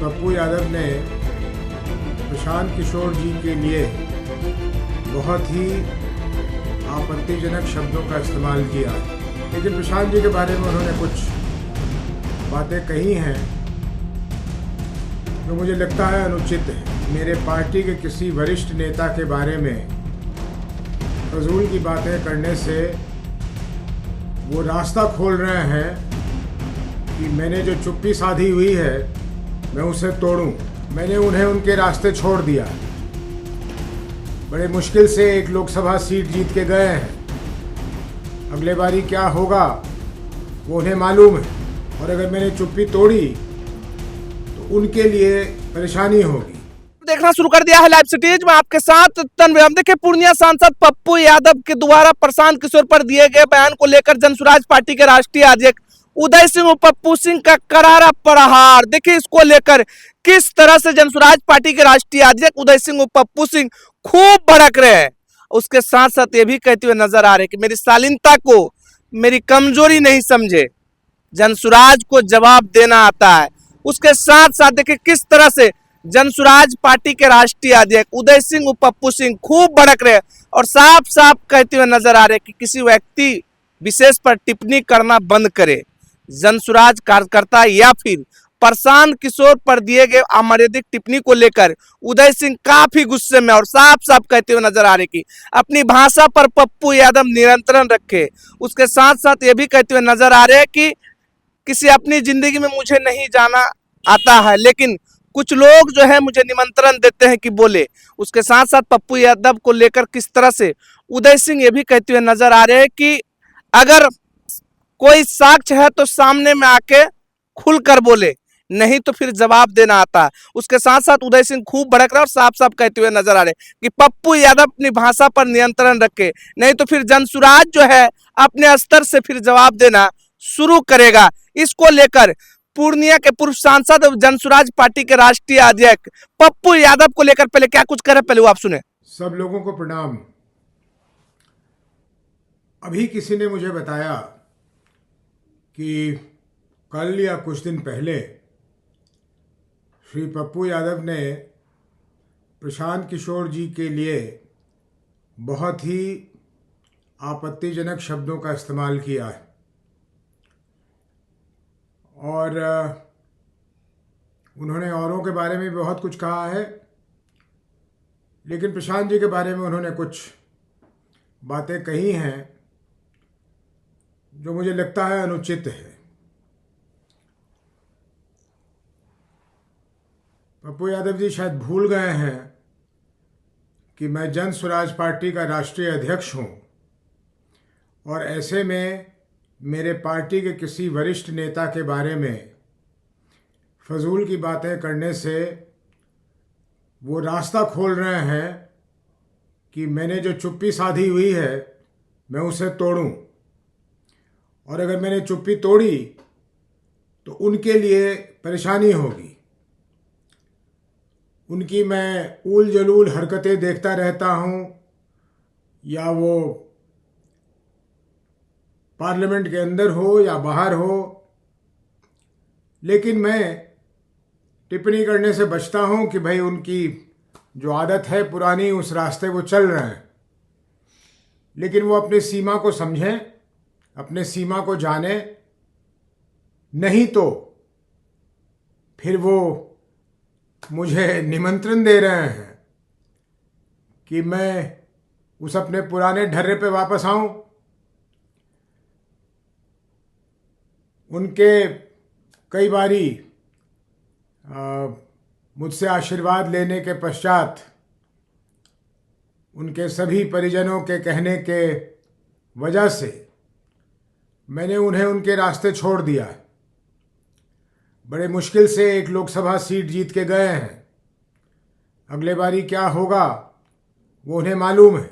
पप्पू यादव ने प्रशांत किशोर जी के लिए बहुत ही आपत्तिजनक शब्दों का इस्तेमाल किया, लेकिन प्रशांत जी के बारे में उन्होंने कुछ बातें कही हैं जो मुझे लगता है अनुचित है। मेरे पार्टी के किसी वरिष्ठ नेता के बारे में फजूल की बातें करने से वो रास्ता खोल रहे हैं कि मैंने जो चुप्पी साधी हुई है मैं उसे तोड़ूं। मैंने उन्हें उनके रास्ते छोड़ दिया। बड़े मुश्किल से एक लोकसभा सीट जीत के गए हैं। अगले बारी क्या होगा वो उन्हें मालूम है, और अगर मैंने चुप्पी तोड़ी तो उनके लिए परेशानी होगी। देखना शुरू कर दिया है लाइव सिटीज में आपके साथ तन्वी। हम देखिए पूर्णिया सांसद पप्पू यादव के द्वारा प्रशांत किशोर पर दिए गए बयान को लेकर जनसुराज पार्टी के राष्ट्रीय अध्यक्ष उदय सिंह और पप्पू सिंह का करारा प्रहार। देखिए इसको लेकर किस तरह से जनसुराज पार्टी के राष्ट्रीय अध्यक्ष उदय सिंह और पप्पू सिंह खूब भड़क रहे हैं। उसके साथ साथ ये भी कहते हुए नजर आ रहे हैं कि मेरी शालीनता को मेरी कमजोरी नहीं समझे, जनसुराज को जवाब देना आता है। उसके साथ साथ देखिए किस तरह से जनसुराज पार्टी के राष्ट्रीय अध्यक्ष उदय सिंह और पप्पू सिंह खूब भड़क रहे हैं और साफ साफ कहते हुए नजर आ रहे हैं कि किसी व्यक्ति विशेष पर टिप्पणी करना बंद करे। जनसुराज कार्यकर्ता या फिर प्रशांत किशोर पर दिए गए अमर्यादित टिप्पणी को लेकर उदय सिंह काफी गुस्से में और साफ साफ कहते हुए नजर आ रहे कि अपनी भाषा पर पप्पू यादव नियंत्रण रखे। उसके साथ साथ ये भी कहते हुए नजर आ रहे हैं कि किसी अपनी जिंदगी में मुझे नहीं जाना आता है, लेकिन कुछ लोग जो है मुझे निमंत्रण देते हैं कि बोले। उसके साथ साथ पप्पू यादव को लेकर किस तरह से उदय सिंह ये भी कहते हुए नजर आ रहे हैं कि अगर कोई साक्ष्य है तो सामने में आके खुलकर बोले, नहीं तो फिर जवाब देना आता है। उसके साथ साथ उदय सिंह खूब भड़क रहे और साफ साफ कहते हुए नजर आ रहे कि पप्पू यादव अपनी भाषा पर नियंत्रण रखे, नहीं तो फिर जनसुराज जो है अपने स्तर से फिर जवाब देना शुरू करेगा। इसको लेकर पूर्णिया के पूर्व सांसद और जनसुराज पार्टी के राष्ट्रीय अध्यक्ष पप्पू यादव को लेकर पहले क्या कुछ करे, पहले वो आप सुने। सब लोगों को प्रणाम। अभी किसी ने मुझे बताया कि कल या कुछ दिन पहले श्री पप्पू यादव ने प्रशांत किशोर जी के लिए बहुत ही आपत्तिजनक शब्दों का इस्तेमाल किया है, और उन्होंने औरों के बारे में बहुत कुछ कहा है, लेकिन प्रशांत जी के बारे में उन्होंने कुछ बातें कही हैं जो मुझे लगता है अनुचित है। पप्पू यादव जी शायद भूल गए हैं कि मैं जनसुराज पार्टी का राष्ट्रीय अध्यक्ष हूं, और ऐसे में मेरे पार्टी के किसी वरिष्ठ नेता के बारे में फजूल की बातें करने से वो रास्ता खोल रहे हैं कि मैंने जो चुप्पी साधी हुई है मैं उसे तोड़ूं, और अगर मैंने चुप्पी तोड़ी तो उनके लिए परेशानी होगी। उनकी मैं ऊल जलूल हरकतें देखता रहता हूं, या वो पार्लियामेंट के अंदर हो या बाहर हो, लेकिन मैं टिप्पणी करने से बचता हूं कि भाई उनकी जो आदत है पुरानी, उस रास्ते वो चल रहे हैं। लेकिन वो अपनी सीमा को समझें, अपने सीमा को जाने, नहीं तो फिर वो मुझे निमंत्रण दे रहे हैं कि मैं उस अपने पुराने ढर्रे पे वापस आऊं। उनके कई बारी मुझसे आशीर्वाद लेने के पश्चात उनके सभी परिजनों के कहने के वजह से मैंने उन्हें उनके रास्ते छोड़ दिया। बड़े मुश्किल से एक लोकसभा सीट जीत के गए हैं। अगले बारी क्या होगा वो उन्हें मालूम है,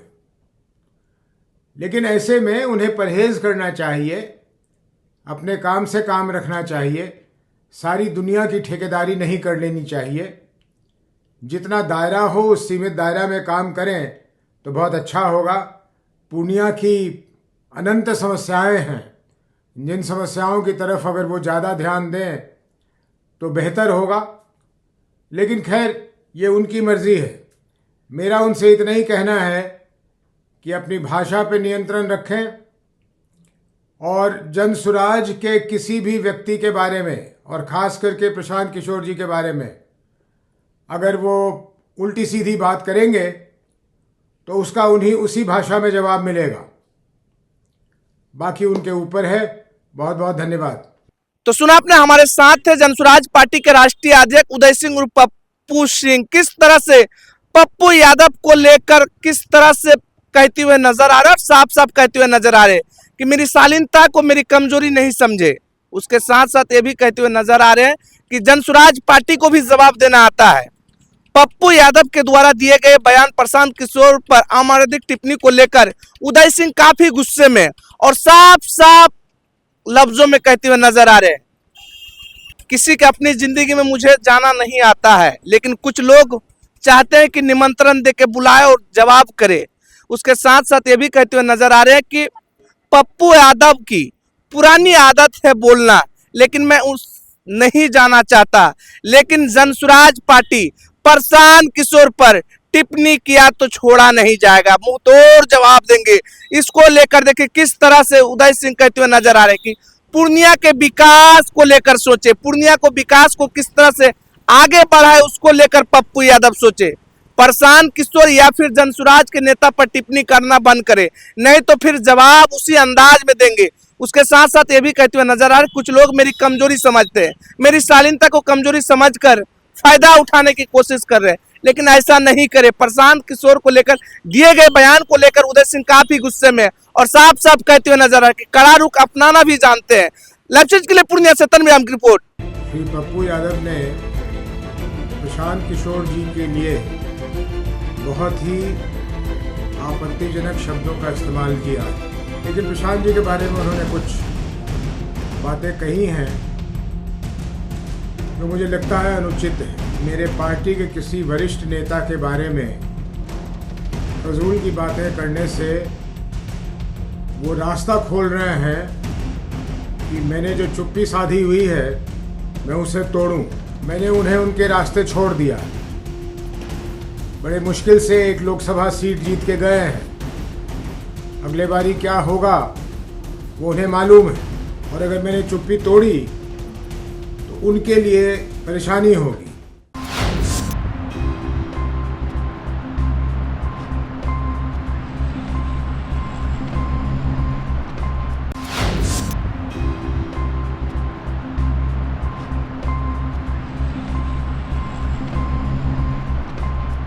लेकिन ऐसे में उन्हें परहेज करना चाहिए, अपने काम से काम रखना चाहिए। सारी दुनिया की ठेकेदारी नहीं कर लेनी चाहिए। जितना दायरा हो उस सीमित दायरा में काम करें तो बहुत अच्छा होगा। पूर्णिया की अनंत समस्याएं हैं, जिन समस्याओं की तरफ अगर वो ज़्यादा ध्यान दें तो बेहतर होगा। लेकिन खैर ये उनकी मर्जी है। मेरा उनसे इतना ही कहना है कि अपनी भाषा पे नियंत्रण रखें और जनसुराज के किसी भी व्यक्ति के बारे में और ख़ास करके प्रशांत किशोर जी के बारे में अगर वो उल्टी सीधी बात करेंगे तो उसका उन्हीं उसी भाषा में जवाब मिलेगा। बाकी उनके ऊपर है। बहुत बहुत धन्यवाद। तो सुना आपने, हमारे साथ थे जनसुराज पार्टी के राष्ट्रीय अध्यक्ष उदय सिंह उर्फ पप्पू सिंह। किस तरह से पप्पू यादव को लेकर किस तरह से कहते हुए नजर आ रहे, साफ साफ कहते हुए नजर आ रहे कि मेरी शालीनता को मेरी कमजोरी नहीं समझे। उसके साथ साथ ये भी कहते हुए नजर आ रहे हैं कि जनसुराज पार्टी को भी जवाब देना आता है। पप्पू यादव के द्वारा दिए गए बयान प्रशांत किशोर पर अमानवीय टिप्पणी को लेकर उदय सिंह काफी गुस्से में और साफ साफ लफ्जों में कहते हुए नजर आ रहे हैं, किसी के अपनी जिंदगी में मुझे जाना नहीं आता है, लेकिन कुछ लोग चाहते हैं कि निमंत्रण देके बुलाए और जवाब करे। उसके साथ साथ ये भी कहते हुए नजर आ रहे हैं कि पप्पू यादव की पुरानी आदत है बोलना, लेकिन मैं उस नहीं जाना चाहता, लेकिन जनसुराज पार्टी प्रशांत किशोर पर टिप्पणी किया तो छोड़ा नहीं जाएगा, मुंह तोड़ जवाब देंगे। इसको लेकर देखिए किस तरह से उदय सिंह कहते हुए नजर आ रहे हैं कि पूर्णिया के विकास को लेकर सोचे, पूर्णिया को विकास को किस तरह से आगे बढ़ाए उसको लेकर पप्पू यादव सोचे। प्रशांत किशोर या फिर जनसुराज के नेता पर टिप्पणी करना बंद करे, नहीं तो फिर जवाब उसी अंदाज में देंगे। उसके साथ साथ ये भी कहते हुए नजर आ रहे कुछ लोग मेरी कमजोरी समझते हैं, मेरी शालीनता को कमजोरी समझकर फायदा उठाने की कोशिश कर रहे हैं, लेकिन ऐसा नहीं करे। प्रशांत किशोर को लेकर दिए गए बयान को लेकर उदय सिंह काफी गुस्से में और साफ साफ कहते हुए नजर आ रहे कि कड़ा रुख अपनाना भी जानते हैं। लाइव के लिए पूर्णिया से तन्मय की रिपोर्ट। श्री पप्पू यादव ने प्रशांत किशोर जी के लिए बहुत ही आपत्तिजनक शब्दों का इस्तेमाल किया, लेकिन प्रशांत जी के बारे में उन्होंने कुछ बातें कही हैं जो मुझे लगता है अनुचित है। मेरे पार्टी के किसी वरिष्ठ नेता के बारे में फजूल की बातें करने से वो रास्ता खोल रहे हैं कि मैंने जो चुप्पी साधी हुई है मैं उसे तोड़ूं। मैंने उन्हें उनके रास्ते छोड़ दिया। बड़े मुश्किल से एक लोकसभा सीट जीत के गए हैं। अगले बारी क्या होगा वो उन्हें मालूम है, और अगर मैंने चुप्पी तोड़ी तो उनके लिए परेशानी होगी।